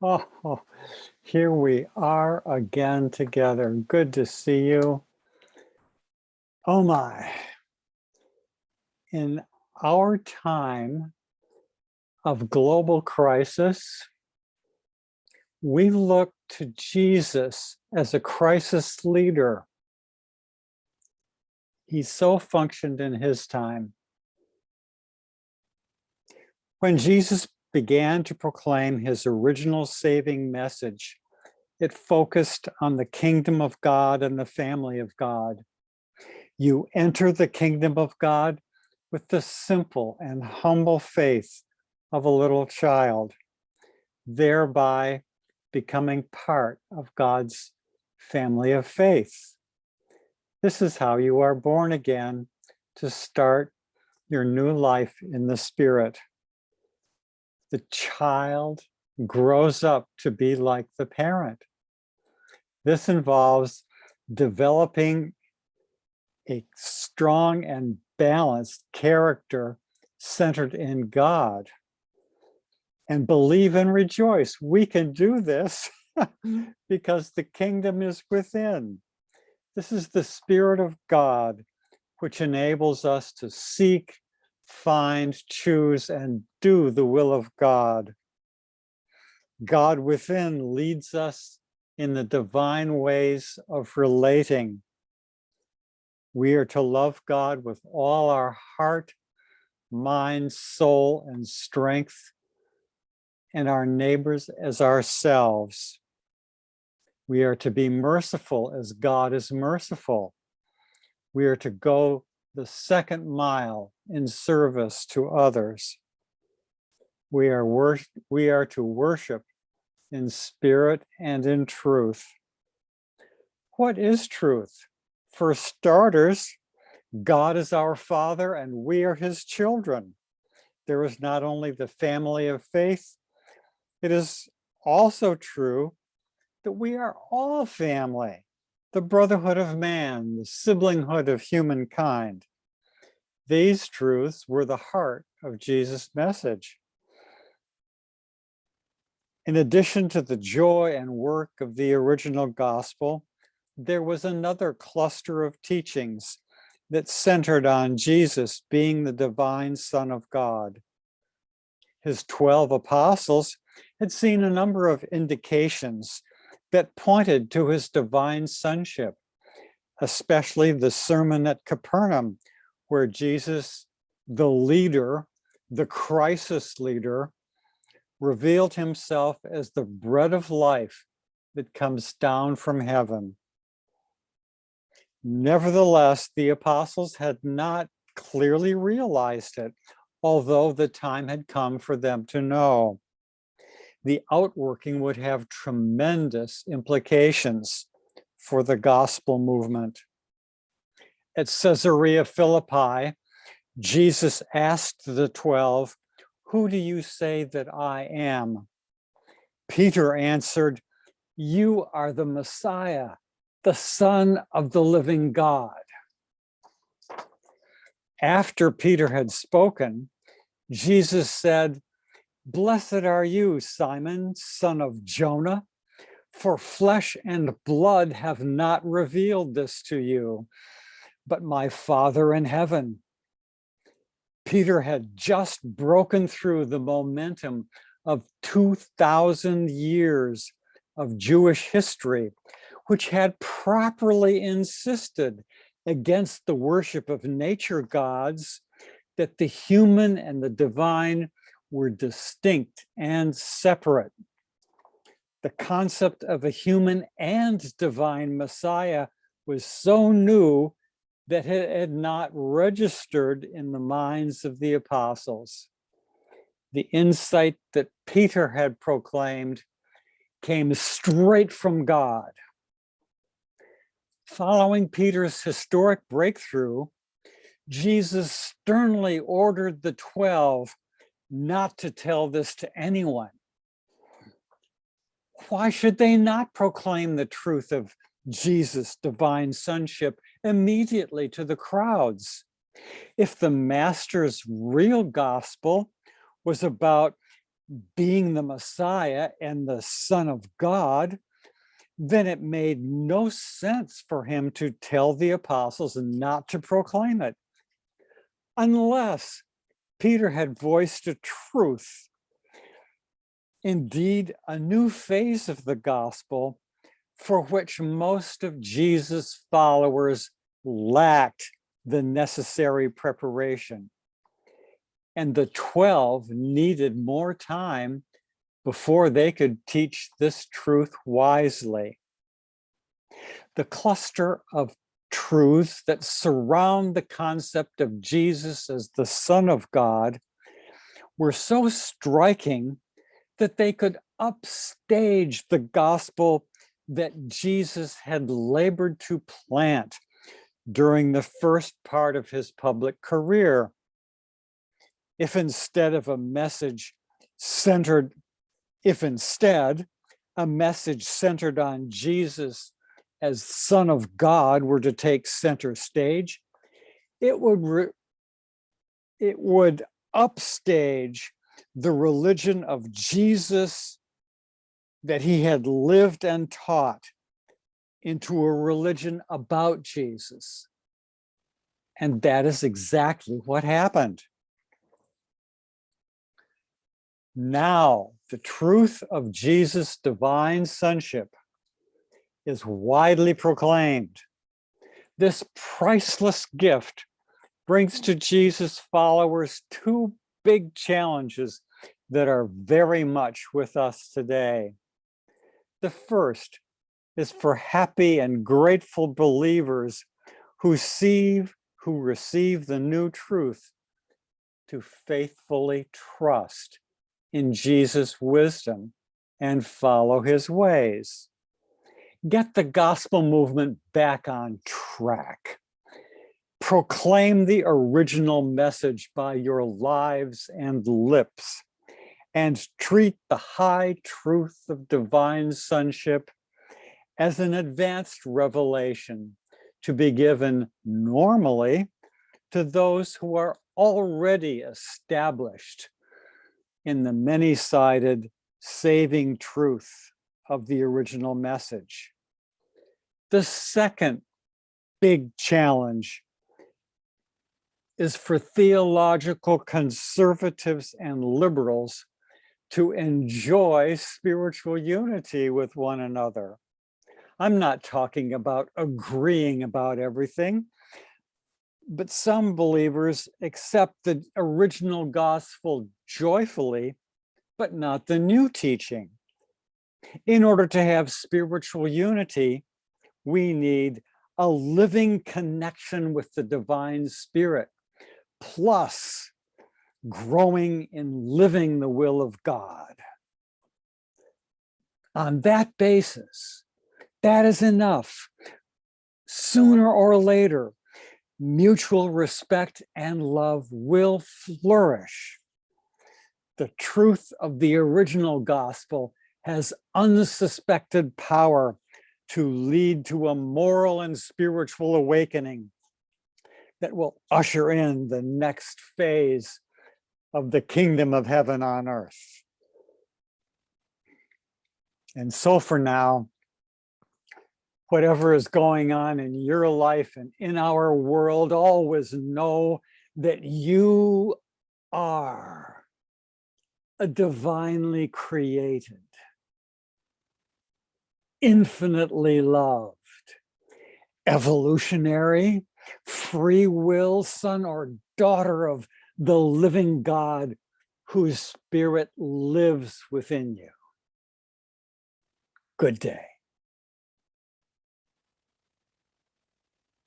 Oh, here we are again together. Good to see you. Oh my. In our time of global crisis, we look to Jesus as a crisis leader. He so functioned in his time. When Jesus began to proclaim his original saving message, it focused on the kingdom of God and the family of God. You enter the kingdom of God with the simple and humble faith of a little child, thereby becoming part of God's family of faith. This is how you are born again to start your new life in the Spirit. The child grows up to be like the parent. This involves developing a strong and balanced character centered in God. And believe and rejoice. We can do this because the kingdom is within. This is the Spirit of God, which enables us to seek, find, choose, and do the will of God. God within leads us in the divine ways of relating. We are to love God with all our heart, mind, soul, and strength, and our neighbors as ourselves. We are to be merciful as God is merciful. We are to go the second mile in service to others. We are to worship in spirit and in truth. What is truth? For starters, God is our Father and we are his children. There is not only the family of faith, it is also true that we are all family, the brotherhood of man, the siblinghood of humankind. These truths were the heart of Jesus' message. In addition to the joy and work of the original gospel, there was another cluster of teachings that centered on Jesus being the divine Son of God. His 12 apostles had seen a number of indications that pointed to his divine sonship, especially the sermon at Capernaum, where Jesus, the leader, the crisis leader, revealed himself as the bread of life that comes down from heaven. Nevertheless, the apostles had not clearly realized it, although the time had come for them to know. The outworking would have tremendous implications for the gospel movement. At Caesarea Philippi, Jesus asked the 12, "Who do you say that I am?" Peter answered, "You are the Messiah, the Son of the living God." After Peter had spoken, Jesus said, "Blessed are you, Simon, son of Jonah, for flesh and blood have not revealed this to you, but my Father in heaven." Peter had just broken through the momentum of 2,000 years of Jewish history, which had properly insisted against the worship of nature gods, that the human and the divine were distinct and separate. The concept of a human and divine Messiah was so new that it had not registered in the minds of the apostles. The insight that Peter had proclaimed came straight from God. Following Peter's historic breakthrough, Jesus sternly ordered the 12 not to tell this to anyone. Why should they not proclaim the truth of Jesus' divine sonship immediately to the crowds? If the master's real gospel was about being the Messiah and the Son of God, then it made no sense for him to tell the apostles not to proclaim it, unless Peter had voiced a truth, indeed a new phase of the gospel for which most of Jesus' followers lacked the necessary preparation. And the 12 needed more time before they could teach this truth wisely. The cluster of truths that surround the concept of Jesus as the Son of God were so striking that they could upstage the gospel that Jesus had labored to plant during the first part of his public career. If instead a message centered on Jesus as Son of God were to take center stage, it would upstage the religion of Jesus that he had lived and taught into a religion about Jesus. And that is exactly what happened. Now, the truth of Jesus' divine sonship is widely proclaimed. This priceless gift brings to Jesus' followers two big challenges that are very much with us today. The first is for happy and grateful believers who receive the new truth to faithfully trust in Jesus' wisdom and follow his ways. Get the gospel movement back on track. Proclaim the original message by your lives and lips, and treat the high truth of divine sonship as an advanced revelation to be given normally to those who are already established in the many-sided saving truth of the original message. The second big challenge is for theological conservatives and liberals to enjoy spiritual unity with one another. I'm not talking about agreeing about everything, but some believers accept the original gospel joyfully, but not the new teaching. In order to have spiritual unity, we need a living connection with the divine spirit, plus growing in living the will of God. On that basis, that is enough. Sooner or later, mutual respect and love will flourish. The truth of the original gospel has unsuspected power to lead to a moral and spiritual awakening that will usher in the next phase of the kingdom of heaven on earth. And so for now, whatever is going on in your life and in our world, always know that you are a divinely created, infinitely loved, evolutionary, free will son or daughter of the living God whose spirit lives within you. Good day.